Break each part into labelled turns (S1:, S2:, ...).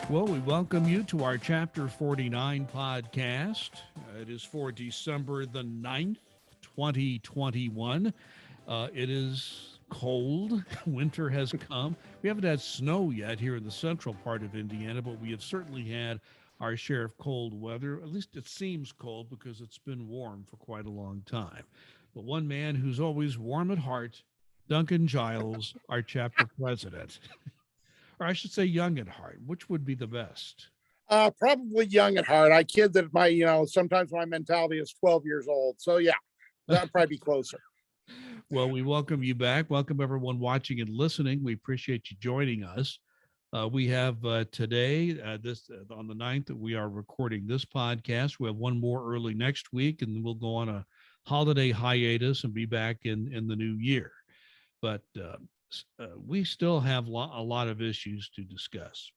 S1: Well, we welcome you to our Chapter 49 podcast. It is for December the 9th, 2021. It is cold. Winter has come. We haven't had snow yet here in the central part of Indiana, but we have certainly had our share of cold weather. At least it seems cold because it's been warm for quite a long time. But one man who's always warm at heart, Duncan Giles, our chapter president. Or I should say young at heart. Which would be the best?
S2: Probably young at heart. I kid that sometimes my mentality is 12 years old. So yeah, that'd probably be closer.
S1: Well, we welcome you back. Welcome everyone watching and listening. We appreciate you joining us. We have today, this on the 9th, that we are recording this podcast. We have one more early next week, and then we'll go on a holiday hiatus and be back in the new year. But we still have a lot of issues to discuss.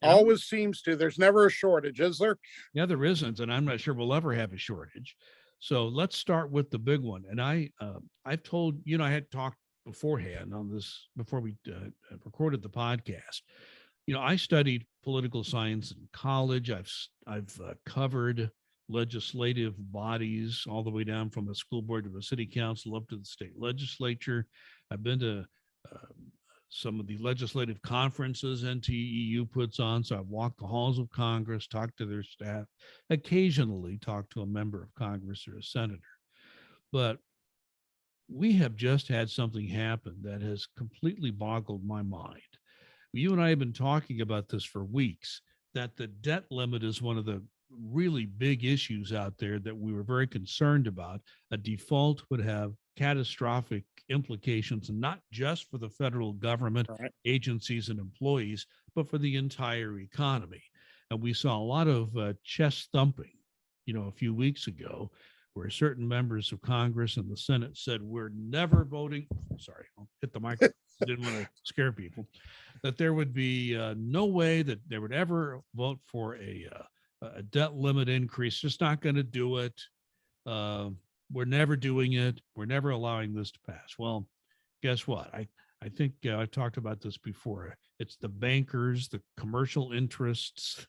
S2: Always seems to. There's never a shortage, is there?
S1: Yeah, there isn't, and I'm not sure we'll ever have a shortage. So let's start with the big one. And I've told I had talked beforehand on this before we recorded the podcast. I studied political science in college. I've covered legislative bodies all the way down from a school board to a city council up to the state legislature. I've been to some of the legislative conferences NTEU puts on. So I've walked the halls of Congress, talked to their staff, occasionally talked to a member of Congress or a senator. But we have just had something happen that has completely boggled my mind. You and I have been talking about this for weeks, that the debt limit is one of the really big issues out there that we were very concerned about. A default would have catastrophic implications, not just for the federal government, right, agencies and employees, but for the entire economy. And we saw a lot of chest thumping, a few weeks ago, where certain members of Congress and the Senate said, we're never voting. Sorry, I'll hit the microphone. I didn't want to scare people. That there would be no way that they would ever vote for a debt limit increase. Just not going to do it. We're never doing it. We're never allowing this to pass. Well, guess what? I think I talked about this before. It's the bankers, the commercial interests,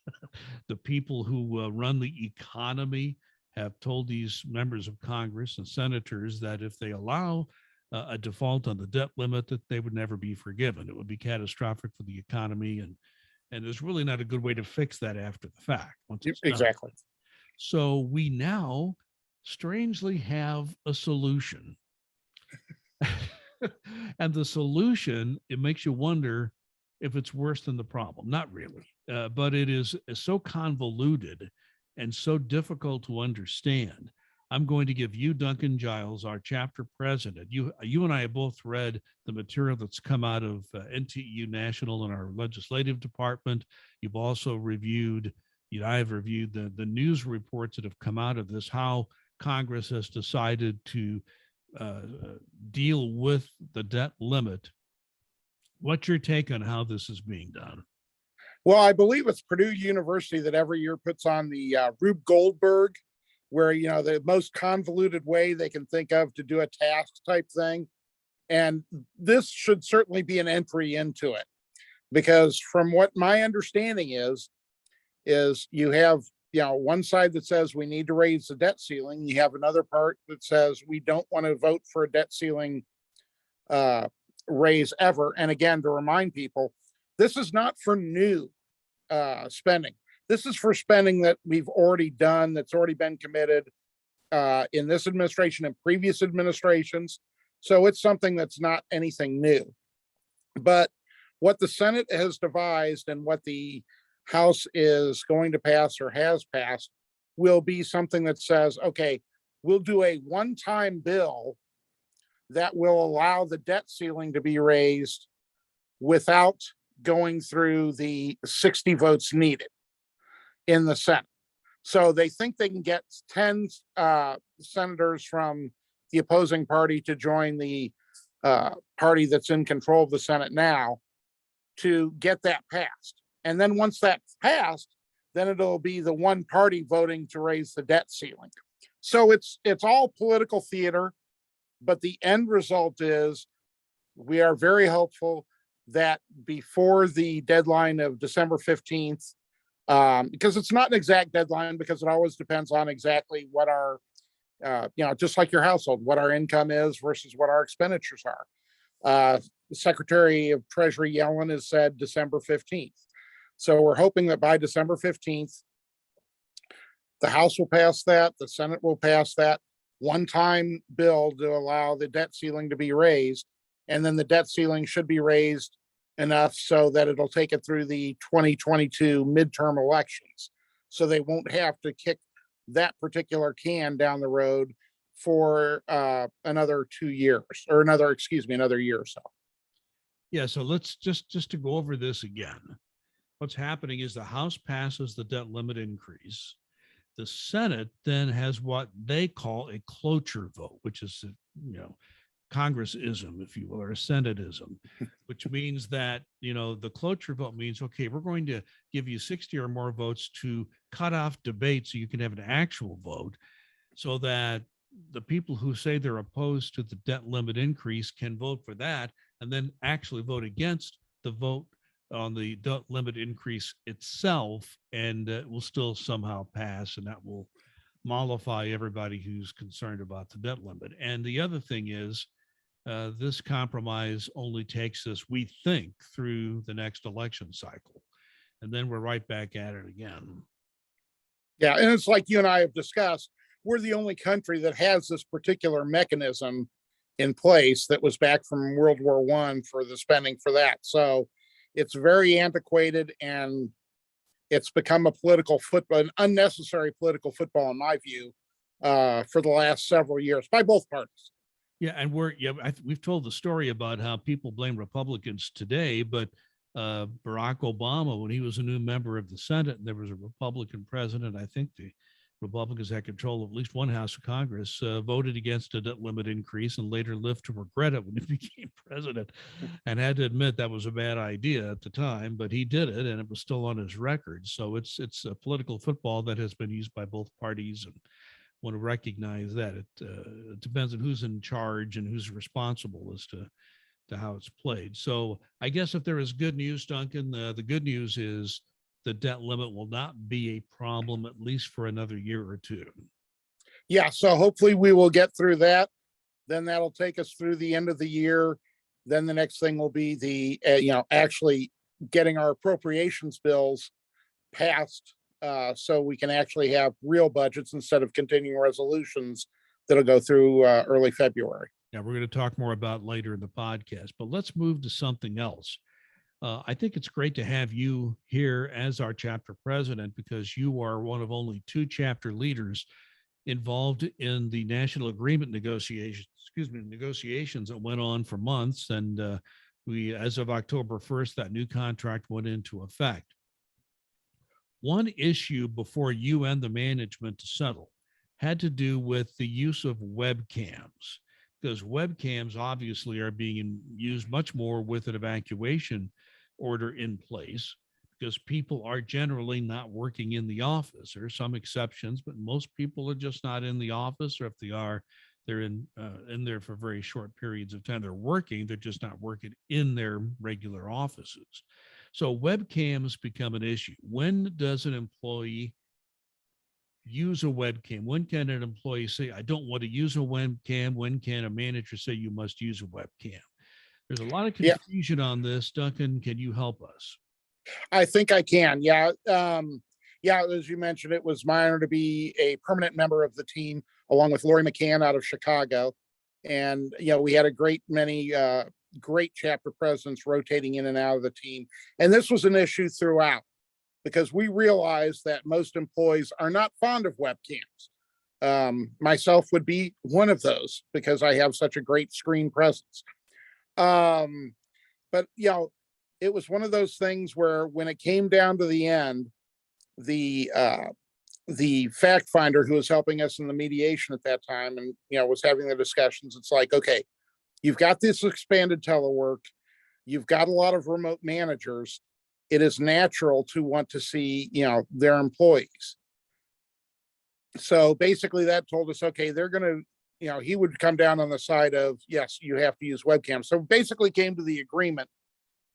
S1: the people who run the economy have told these members of Congress and senators that if they allow a default on the debt limit, that they would never be forgiven. It would be catastrophic for the economy, and there's really not a good way to fix that after the fact.
S2: Exactly.
S1: So we now strangely have a solution. And the solution, it makes you wonder if it's worse than the problem. Not really, but it is so convoluted and so difficult to understand. I'm going to give you, Duncan Giles, our chapter president. You and I have both read the material that's come out of NTEU National in our legislative department. You've also reviewed, I have reviewed the news reports that have come out of this, how Congress has decided to deal with the debt limit. What's your take on how this is being done?
S2: Well, I believe it's Purdue University that every year puts on the Rube Goldberg, where, the most convoluted way they can think of to do a task type thing. And this should certainly be an entry into it, because from what my understanding is you have, one side that says we need to raise the debt ceiling. You have another part that says we don't want to vote for a debt ceiling raise ever. And again, to remind people, this is not for new spending. This is for spending that we've already done, that's already been committed in this administration and previous administrations. So it's something that's not anything new. But what the Senate has devised and what the House is going to pass or has passed will be something that says, okay, we'll do a one-time bill that will allow the debt ceiling to be raised without going through the 60 votes needed in the Senate. So they think they can get 10 senators from the opposing party to join the party that's in control of the Senate now to get that passed. And then once that's passed, then it'll be the one party voting to raise the debt ceiling. So it's all political theater, but the end result is we are very hopeful that before the deadline of December 15th, because it's not an exact deadline, because it always depends on exactly what our, just like your household, what our income is versus what our expenditures are. The Secretary of Treasury Yellen has said December 15th. So we're hoping that by December 15th, the House will pass that, the Senate will pass that one-time bill to allow the debt ceiling to be raised. And then the debt ceiling should be raised enough so that it'll take it through the 2022 midterm elections. So they won't have to kick that particular can down the road for another 2 years, or another year or so.
S1: Yeah, so let's just to go over this again. What's happening is the House passes the debt limit increase. The Senate then has what they call a cloture vote, which is, Congressism, if you will, or a Senateism, which means that, the cloture vote means, okay, we're going to give you 60 or more votes to cut off debate so you can have an actual vote, so that the people who say they're opposed to the debt limit increase can vote for that and then actually vote against the vote on the debt limit increase itself, and it will still somehow pass, and that will mollify everybody who's concerned about the debt limit. And the other thing is, this compromise only takes us, we think, through the next election cycle, and then we're right back at it again.
S2: Yeah, and it's like you and I have discussed, we're the only country that has this particular mechanism in place that was back from World War I for the spending for that. So it's very antiquated, and it's become a political football, an unnecessary political football, in my view, for the last several years by both parties.
S1: Yeah, and we've told the story about how people blame Republicans today, but Barack Obama, when he was a new member of the Senate, and there was a Republican president, I think the Republicans had control of at least one house of Congress, voted against a debt limit increase and later lived to regret it when he became president, and had to admit that was a bad idea at the time, but he did it, and it was still on his record. So it's a political football that has been used by both parties, and want to recognize that it depends on who's in charge and who's responsible as to how it's played. So I guess if there is good news, Duncan, the good news is the debt limit will not be a problem, at least for another year or two.
S2: Yeah, so hopefully we will get through that. Then that'll take us through the end of the year. Then the next thing will be the, actually getting our appropriations bills passed, so we can actually have real budgets instead of continuing resolutions that'll go through early February.
S1: Yeah, we're going to talk more about later in the podcast, but let's move to something else. I think it's great to have you here as our chapter president, because you are one of only 2 chapter leaders involved in the national agreement negotiations that went on for months. And we, as of October 1st, that new contract went into effect. One issue before you and the management to settle had to do with the use of webcams, because webcams obviously are being used much more with an evacuation order in place, because people are generally not working in the office. There are some exceptions, but most people are just not in the office, or if they are, they're in there for very short periods of time. They're working, they're just not working in their regular offices. So webcams become an issue. When does an employee use a webcam? When can an employee say, I don't want to use a webcam? When can a manager say you must use a webcam? There's a lot of confusion on this. Duncan, can you help us?
S2: I think I can. Yeah. As you mentioned, it was my honor to be a permanent member of the team along with Lori McCann out of Chicago. And, we had a great many great chapter presidents rotating in and out of the team. And this was an issue throughout, because we realized that most employees are not fond of webcams. Myself would be one of those, because I have such a great screen presence. But it was one of those things where, when it came down to the end, the fact finder who was helping us in the mediation at that time, and was having the discussions, it's like, okay, you've got this expanded telework, you've got a lot of remote managers. It is natural to want to see, their employees. So basically that told us, okay, they're going to, he would come down on the side of, yes, you have to use webcams. So basically came to the agreement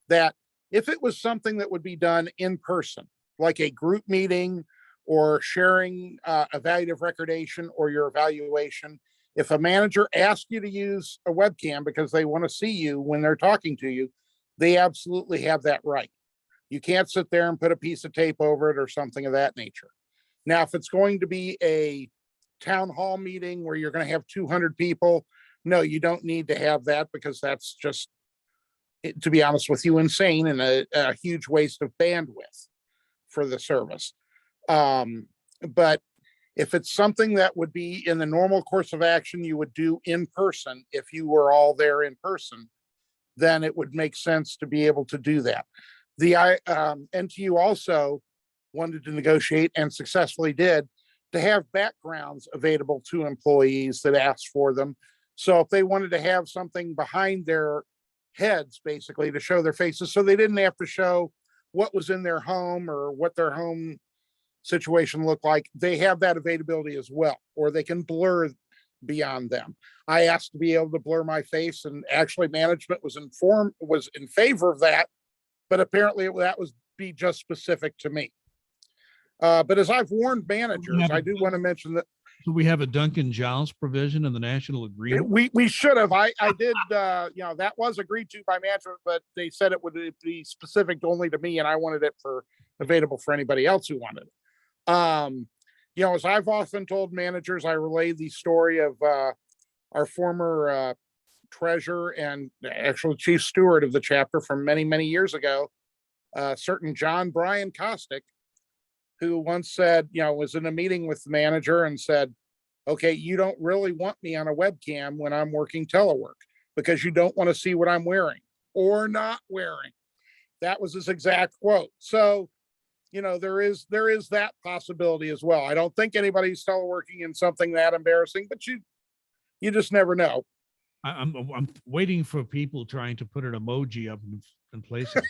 S2: that if it was something that would be done in person, like a group meeting or sharing evaluative recordation or your evaluation, if a manager asks you to use a webcam because they want to see you when they're talking to you, they absolutely have that right. You can't sit there and put a piece of tape over it or something of that nature. Now, if it's going to be a town hall meeting where you're going to have 200 people, no, you don't need to have that, because that's just, to be honest with you, insane and a huge waste of bandwidth for the service. But if it's something that would be in the normal course of action you would do in person, if you were all there in person, then it would make sense to be able to do that. The NTU also wanted to negotiate, and successfully did, to have backgrounds available to employees that asked for them. So if they wanted to have something behind their heads, basically, to show their faces, so they didn't have to show what was in their home or what their home situation looked like, they have that availability as well, or they can blur beyond them. I asked to be able to blur my face, and actually management was in favor of that, but apparently that was be just specific to me. But as I've warned managers, I do want to mention that.
S1: So we have a Duncan Giles provision in the national agreement.
S2: We should have. I did. That was agreed to by management, but they said it would be specific only to me, and I wanted it available for anybody else who wanted it. As I've often told managers, I relay the story of our former treasurer and actual chief steward of the chapter from many, many years ago, certain John Brian Kostick, who once said, was in a meeting with the manager and said, okay, you don't really want me on a webcam when I'm working telework because you don't want to see what I'm wearing or not wearing. That was his exact quote. So, there is that possibility as well. I don't think anybody's teleworking in something that embarrassing, but you just never know.
S1: I'm waiting for people trying to put an emoji up in places.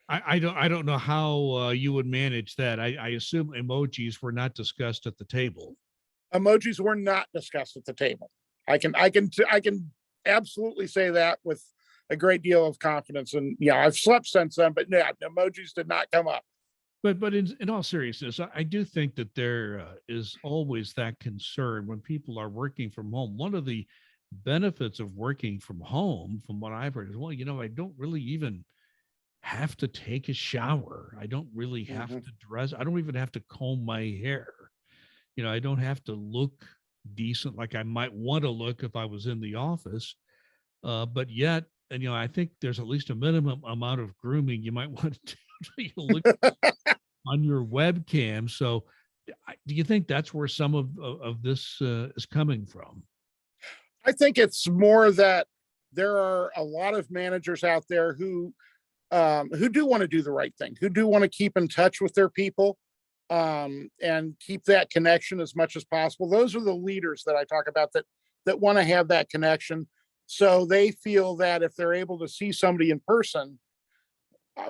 S1: I don't know how you would manage that. I assume emojis were not discussed at the table.
S2: Emojis were not discussed at the table. I can absolutely say that with a great deal of confidence. And I've slept since then, but yeah, emojis did not come up.
S1: But in all seriousness, I do think that there is always that concern when people are working from home. One of the benefits of working from home, from what I've heard, is, well, I don't really even have to take a shower. I don't really have to dress. I don't even have to comb my hair. I don't have to look decent like I might want to look if I was in the office. But yet, and I think there's at least a minimum amount of grooming you might want to do to look on your webcam. So do you think that's where some of this is coming from?
S2: I think it's more that there are a lot of managers out there who do want to do the right thing, who do want to keep in touch with their people, and keep that connection as much as possible. Those are the leaders that I talk about that want to have that connection. So they feel that if they're able to see somebody in person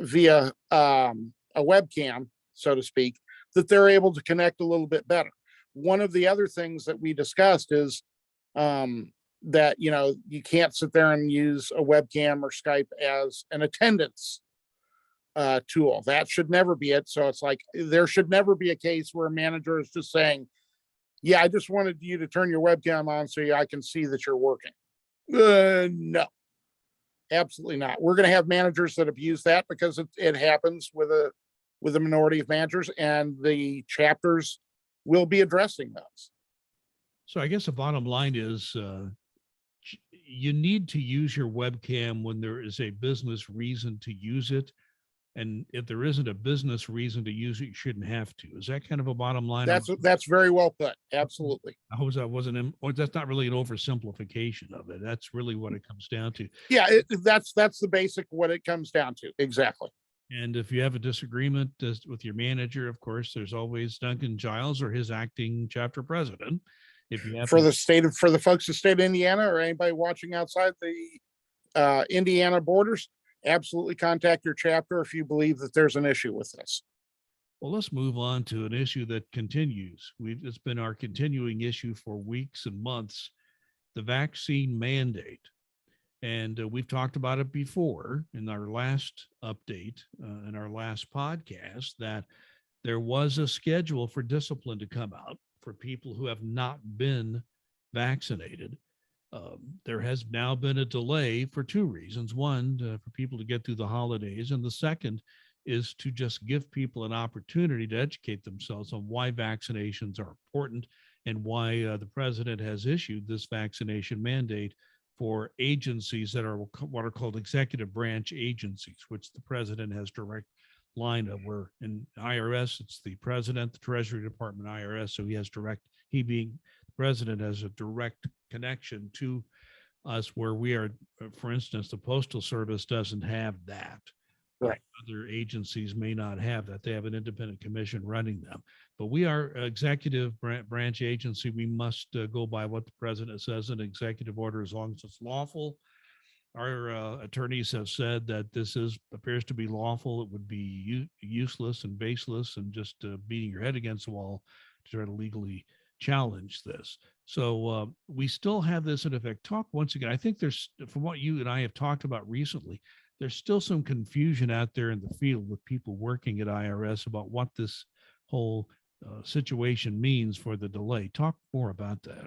S2: via a webcam, so to speak, that they're able to connect a little bit better. One of the other things that we discussed is that, you can't sit there and use a webcam or Skype as an attendance tool. That should never be it. So it's like, there should never be a case where a manager is just saying, yeah, I just wanted you to turn your webcam on so I can see that you're working. No, absolutely not. We're going to have managers that abuse that, because it happens with a minority of managers, and the chapters will be addressing those.
S1: So I guess the bottom line is you need to use your webcam when there is a business reason to use it. And if there isn't a business reason to use it, you shouldn't have to. Is that kind of a bottom line?
S2: That's very well put. Absolutely.
S1: That's not really an oversimplification of it. That's really what it comes down to.
S2: Yeah, that's the basic what it comes down to. Exactly.
S1: And if you have a disagreement with your manager, of course, there's always Duncan Giles or his acting chapter president. If you have
S2: for the folks of the state of Indiana, or anybody watching outside the Indiana borders, absolutely contact your chapter if you believe that there's an issue with this.
S1: Well, let's move on to an issue that continues. It's been our continuing issue for weeks and months, the vaccine mandate. And we've talked about it before in our last update, in our last podcast, that there was a schedule for discipline to come out for people who have not been vaccinated. There has now been a delay for two reasons. One, for people to get through the holidays. And the second is to just give people an opportunity to educate themselves on why vaccinations are important and why the president has issued this vaccination mandate for agencies that are what are called executive branch agencies, which the president has direct line of. Where in IRS, it's the president, the Treasury Department, IRS. So he being the president has a direct connection to us, where we are, for instance, the Postal Service doesn't have that.
S2: Right.
S1: Other agencies may not have that. They have an independent commission running them. But we are executive branch agency. We must go by what the president says in executive order as long as it's lawful. Our attorneys have said that this appears to be lawful. It would be useless and baseless and just beating your head against the wall to try to legally challenge this. So we still have this in effect. Talk once again. I think there's, from what you and I have talked about recently, there's still some confusion out there in the field with people working at IRS about what this whole situation means for the delay. Talk more about that.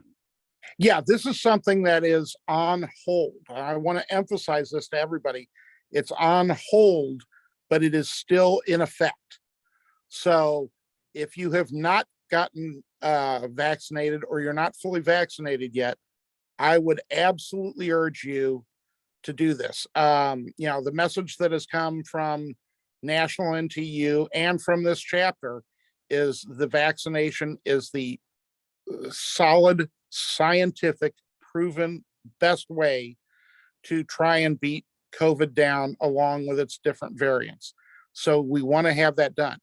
S2: Yeah, this is something that is on hold. I want to emphasize this to everybody. It's on hold, but it is still in effect. So if you have not gotten vaccinated or you're not fully vaccinated yet, I would absolutely urge you to do this. The message that has come from National NTU and from this chapter is the vaccination is the solid, scientific, proven best way to try and beat COVID down along with its different variants. So we want to have that done.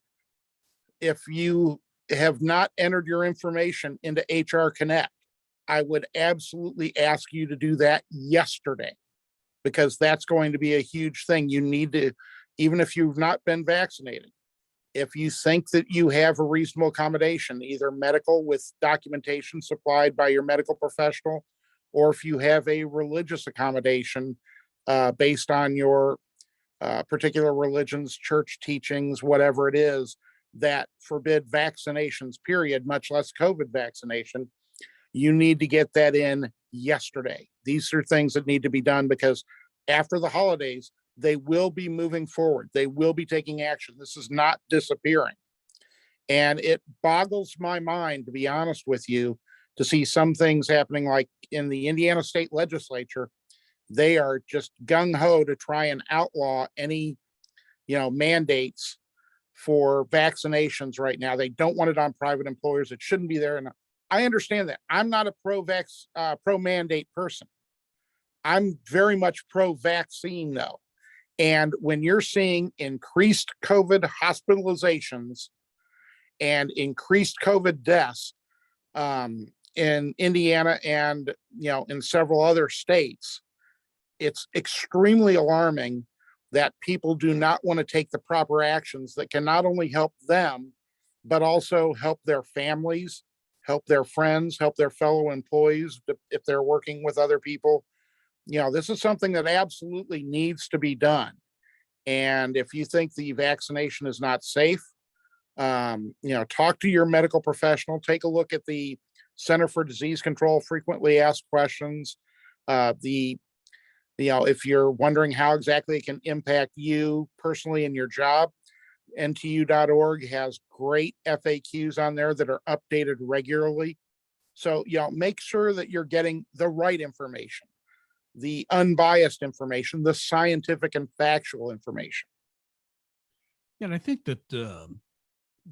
S2: If you have not entered your information into HR Connect, I would absolutely ask you to do that yesterday, because that's going to be a huge thing. You need to, even if you've not been vaccinated, if you think that you have a reasonable accommodation, either medical with documentation supplied by your medical professional, or if you have a religious accommodation based on your particular religion's church teachings, whatever it is, that forbid vaccinations, period, much less COVID vaccination, you need to get that in yesterday. These are things that need to be done, because after the holidays, they will be moving forward. They will be taking action. This is not disappearing. And it boggles my mind, to be honest with you, to see some things happening like in the Indiana state legislature. They are just gung-ho to try and outlaw any, mandates for vaccinations right now. They don't want it on private employers. It shouldn't be there. And I understand that. I'm not a pro-mandate person. I'm very much pro-vaccine, though. And when you're seeing increased COVID hospitalizations and increased COVID deaths in Indiana and, in several other states, it's extremely alarming that people do not want to take the proper actions that can not only help them, but also help their families, help their friends, help their fellow employees if they're working with other people. This is something that absolutely needs to be done. And if you think the vaccination is not safe, talk to your medical professional, take a look at the Center for Disease Control frequently asked questions. If you're wondering how exactly it can impact you personally in your job, NTU.org has great FAQs on there that are updated regularly. So, make sure that you're getting the right information, the unbiased information, the scientific and factual information.
S1: And I think that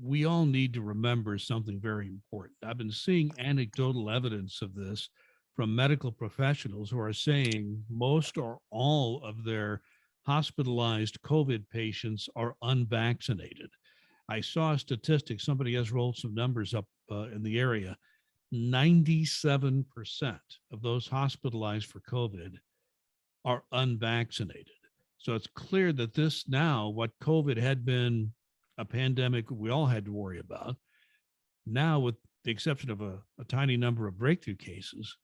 S1: we all need to remember something very important. I've been seeing anecdotal evidence of this from medical professionals who are saying most or all of their hospitalized COVID patients are unvaccinated. I saw a statistic, somebody has rolled some numbers up in the area. 97% of those hospitalized for COVID are unvaccinated. So it's clear that this now, what COVID had been a pandemic we all had to worry about, now with the exception of a tiny number of breakthrough cases,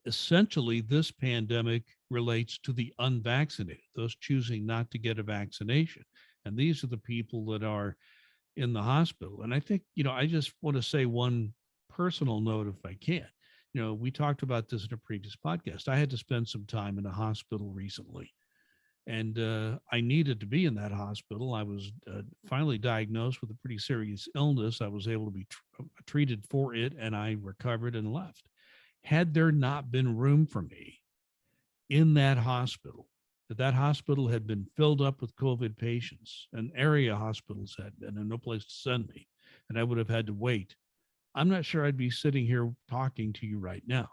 S1: essentially this pandemic relates to the unvaccinated, those choosing not to get a vaccination. And these are the people that are in the hospital. And I think, I just want to say one personal note, if I can. We talked about this in a previous podcast. I had to spend some time in a hospital recently, and I needed to be in that hospital. I was finally diagnosed with a pretty serious illness. I was able to be treated for it, and I recovered and left. Had there not been room for me in that hospital, that hospital had been filled up with COVID patients, and area hospitals had been, and no place to send me, and I would have had to wait, I'm not sure I'd be sitting here talking to you right now.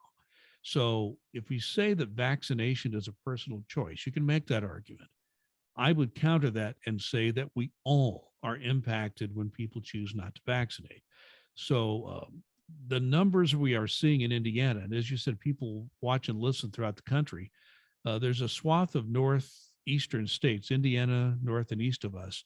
S1: So if we say that vaccination is a personal choice, you can make that argument. I would counter that and say that we all are impacted when people choose not to vaccinate. So the numbers we are seeing in Indiana, and as you said, people watch and listen throughout the country, there's a swath of northeastern states, Indiana, north and east of us,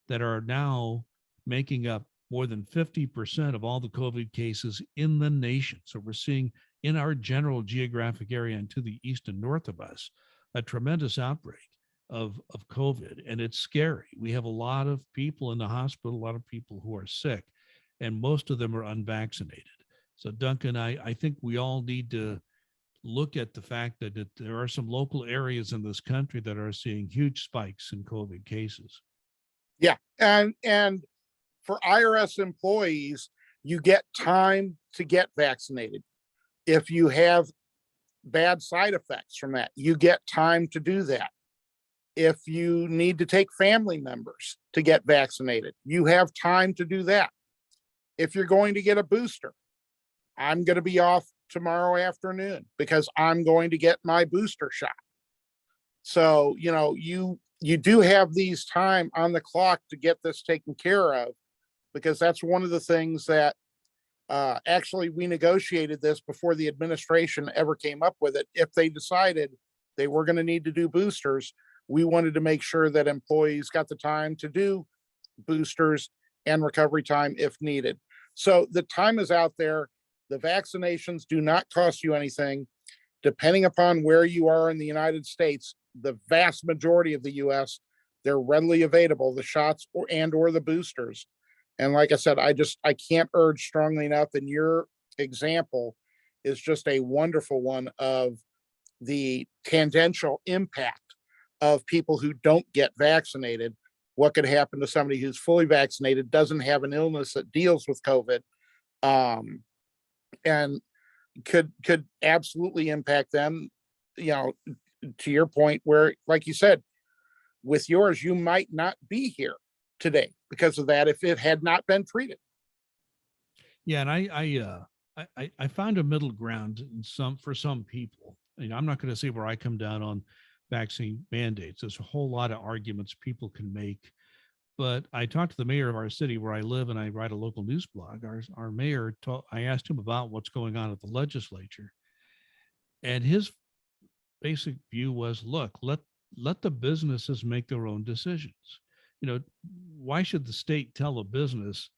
S1: that are now making up more than 50% of all the COVID cases in the nation. So we're seeing in our general geographic area and to the east and north of us, a tremendous outbreak of COVID. And it's scary. We have a lot of people in the hospital, a lot of people who are sick, and most of them are unvaccinated. So Duncan, I think we all need to look at the fact that there are some local areas in this country that are seeing huge spikes in COVID cases.
S2: Yeah. And for IRS employees, you get time to get vaccinated. If you have bad side effects from that, you get time to do that. If you need to take family members to get vaccinated, you have time to do that. If you're going to get a booster, I'm going to be off tomorrow afternoon because I'm going to get my booster shot. So, you do have these time on the clock to get this taken care of, because that's one of the things that actually we negotiated this before the administration ever came up with it. If they decided they were going to need to do boosters, we wanted to make sure that employees got the time to do boosters and recovery time if needed. So the time is out there. The vaccinations do not cost you anything. Depending upon where you are in the United States, the vast majority of the US, they're readily available, the shots or the boosters. And like I said, I can't urge strongly enough. And your example is just a wonderful one of the tangential impact of people who don't get vaccinated. What could happen to somebody who's fully vaccinated, doesn't have an illness that deals with COVID, and could absolutely impact them, to your point where, like you said, with yours, you might not be here today because of that if it had not been treated.
S1: Yeah, and I found a middle ground for some people. I'm not going to say where I come down on vaccine mandates. There's a whole lot of arguments people can make, but I talked to the mayor of our city where I live, and I write a local news blog. Our mayor, I asked him about what's going on at the legislature, and his basic view was, look, let the businesses make their own decisions. Why should the state tell a business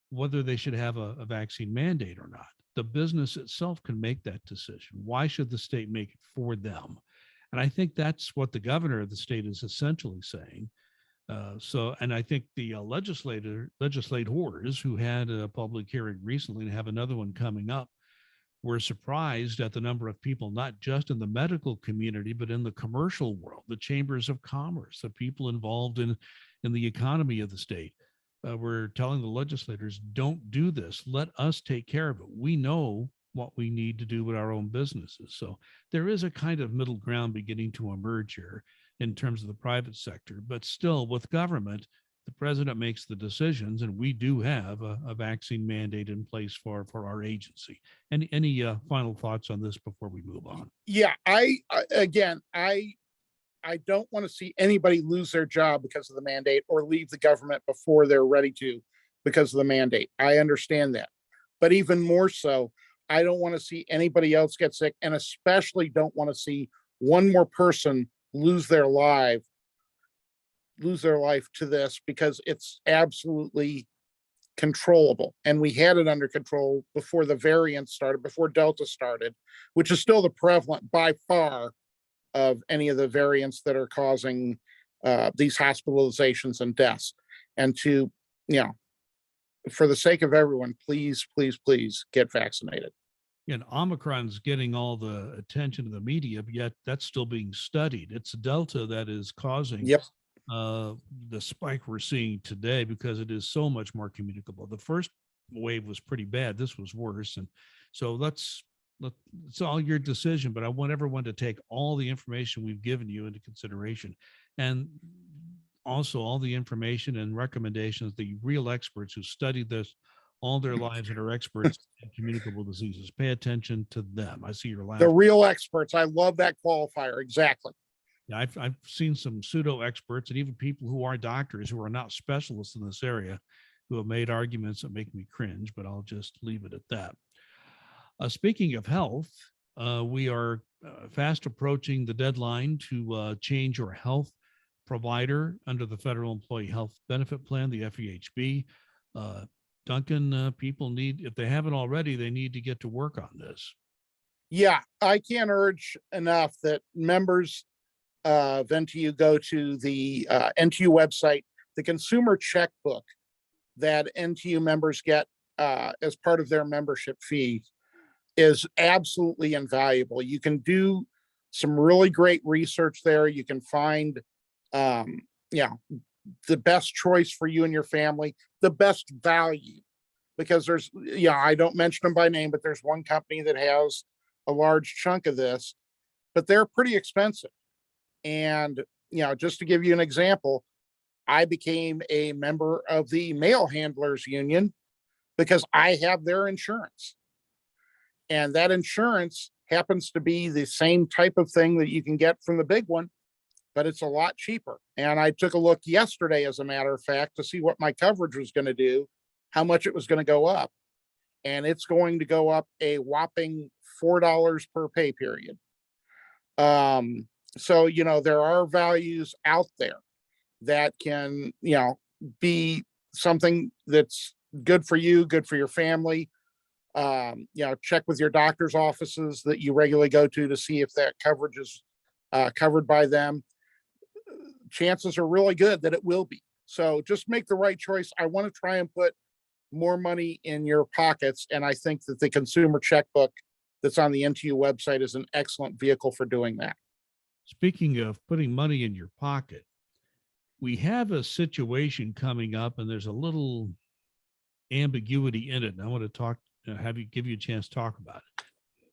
S1: whether they should have a vaccine mandate or not? The business itself can make that decision. Why should the state make it for them? And I think that's what the governor of the state is essentially saying. And I think the legislators who had a public hearing recently and have another one coming up were surprised at the number of people, not just in the medical community, but in the commercial world, the chambers of commerce, the people involved in the economy of the state. We're telling the legislators, don't do this. Let us take care of it. We know what we need to do with our own businesses. So there is a kind of middle ground beginning to emerge here in terms of the private sector, but still with government, the president makes the decisions, and we do have a vaccine mandate in place for our agency. Any final thoughts on this before we move on?
S2: Yeah, I don't want to see anybody lose their job because of the mandate or leave the government before they're ready to because of the mandate. I understand that. But even more so, I don't want to see anybody else get sick, and especially don't want to see one more person lose their life to this, because it's absolutely controllable, and we had it under control before the variant started, before Delta started, which is still the prevalent by far of any of the variants that are causing these hospitalizations and deaths. And to, you know, for the sake of everyone, please, please, please get vaccinated.
S1: And Omicron's getting all the attention of the media, but yet that's still being studied. It's Delta that is causing
S2: Yep.
S1: The spike we're seeing today, because it is so much more communicable. The first wave was pretty bad. This was worse. And so it's all your decision, but I want everyone to take all the information we've given you into consideration, and also all the information and recommendations, the real experts who studied this all their lives and are experts in communicable diseases. Pay attention to them. I see your laugh.
S2: The real experts. I love that qualifier. Exactly.
S1: Yeah, I've seen some pseudo experts and even people who are doctors who are not specialists in this area who have made arguments that make me cringe, but I'll just leave it at that. Speaking of health, we are fast approaching the deadline to change your health provider under the Federal Employee Health Benefit Plan, the FEHB. Duncan, people need, if they haven't already, they need to get to work on this.
S2: Yeah, I can't urge enough that members of NTU go to the NTU website. The consumer checkbook that NTU members get as part of their membership fee is absolutely invaluable. You can do some really great research there. You can find, the best choice for you and your family, the best value, because there's, I don't mention them by name, but there's one company that has a large chunk of this, but they're pretty expensive. And, just to give you an example, I became a member of the mail handlers union because I have their insurance. And that insurance happens to be the same type of thing that you can get from the big one, but it's a lot cheaper. And I took a look yesterday, as a matter of fact, to see what my coverage was going to do, how much it was going to go up. And it's going to go up a whopping $4 per pay period. So, there are values out there that can, be something that's good for you, good for your family. Check with your doctor's offices that you regularly go to see if that coverage is covered by them. Chances are really good that it will be. So just make the right choice. I want to try and put more money in your pockets. And I think that the consumer checkbook that's on the NTU website is an excellent vehicle for doing that.
S1: Speaking of putting money in your pocket, we have a situation coming up, and there's a little ambiguity in it. And I want to give you a chance to talk about it.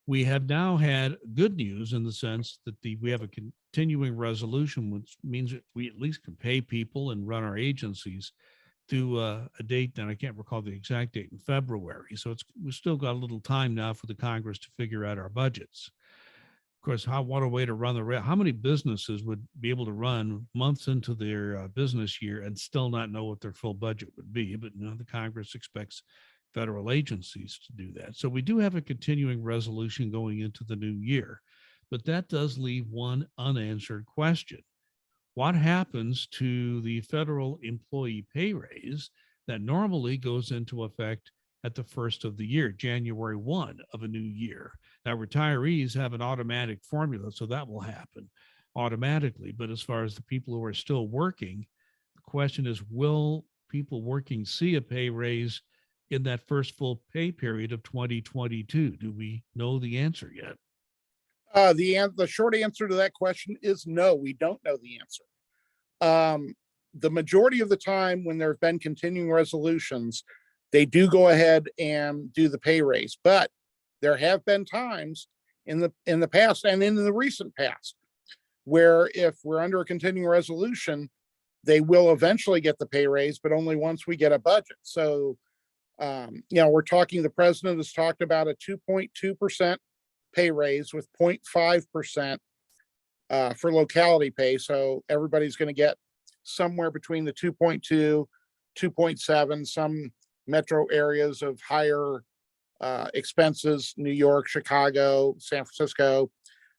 S1: We have now had good news in the sense that we have a continuing resolution, which means that we at least can pay people and run our agencies through a date, and I can't recall the exact date, in February. So we've still got a little time now for the Congress to figure out our budgets. Of course, what a way to run how many businesses would be able to run months into their business year and still not know what their full budget would be? But the Congress expects federal agencies to do that. So we do have a continuing resolution going into the new year, but that does leave one unanswered question. What happens to the federal employee pay raise that normally goes into effect at the first of the year, January 1 of a new year? Now, retirees have an automatic formula, so that will happen automatically. But as far as the people who are still working, the question is, will people working see a pay raise in that first full pay period of 2022? Do we know the answer yet?
S2: The short answer to that question is no, we don't know the answer. The majority of the time when there have been continuing resolutions, they do go ahead and do the pay raise. But there have been times in the past and in the recent past where if we're under a continuing resolution, they will eventually get the pay raise, but only once we get a budget. So, we're talking, the president has talked about a 2.2% pay raise with 0.5% for locality pay. So everybody's going to get somewhere between the 2.2, 2.7, some metro areas of higher expenses, New York, Chicago, San Francisco,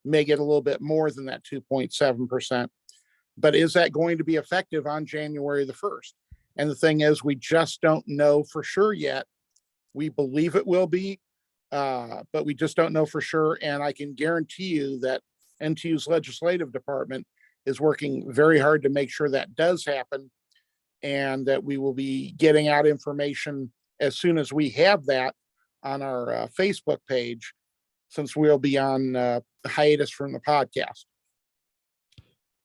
S2: may get a little bit more than that 2.7%. But is that going to be effective on January the 1st? And the thing is, we just don't know for sure yet. We believe it will be, but we just don't know for sure. And I can guarantee you that NTU's legislative department is working very hard to make sure that does happen, and that we will be getting out information as soon as we have that on our Facebook page, since we'll be on hiatus from the podcast.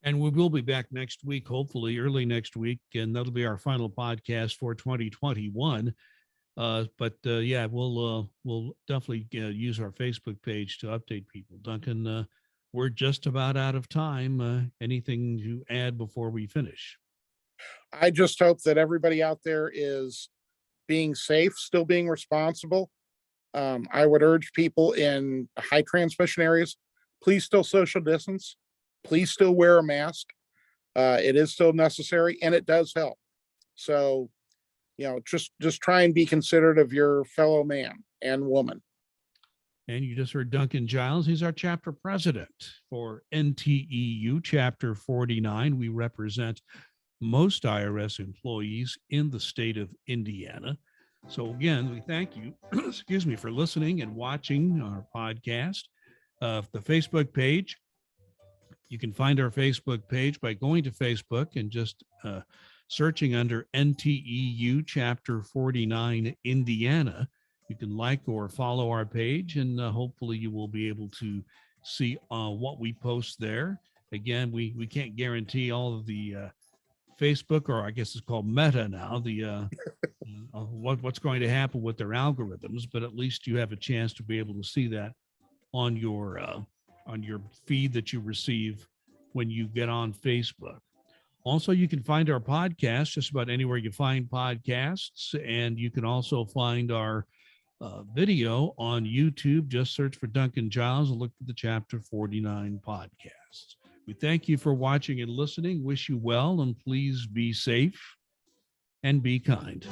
S1: And we will be back next week, hopefully early next week, and that'll be our final podcast for 2021. Yeah, we'll definitely use our Facebook page to update people. Duncan, we're just about out of time. Anything to add before we finish?
S2: I just hope that everybody out there is being safe, still being responsible. I would urge people in high transmission areas, please still social distance. Please still wear a mask. It is still necessary, and it does help. So, just try and be considerate of your fellow man and woman.
S1: And you just heard Duncan Giles. He's our chapter president for NTEU Chapter 49. We represent most IRS employees in the state of Indiana. So again, we thank you, excuse me, for listening and watching our podcast. The Facebook page, you can find our Facebook page by going to Facebook and just searching under NTEU Chapter 49 Indiana. You can like or follow our page, and hopefully you will be able to see what we post there. Again, we can't guarantee all of the Facebook, or I guess it's called Meta now, the what's going to happen with their algorithms, but at least you have a chance to be able to see that on your feed that you receive when you get on Facebook. Also, you can find our podcast just about anywhere you find podcasts, and you can also find our video on YouTube. Just search for Duncan Giles and look for the Chapter 49 podcasts. We thank you for watching and listening. Wish you well, and please be safe and be kind.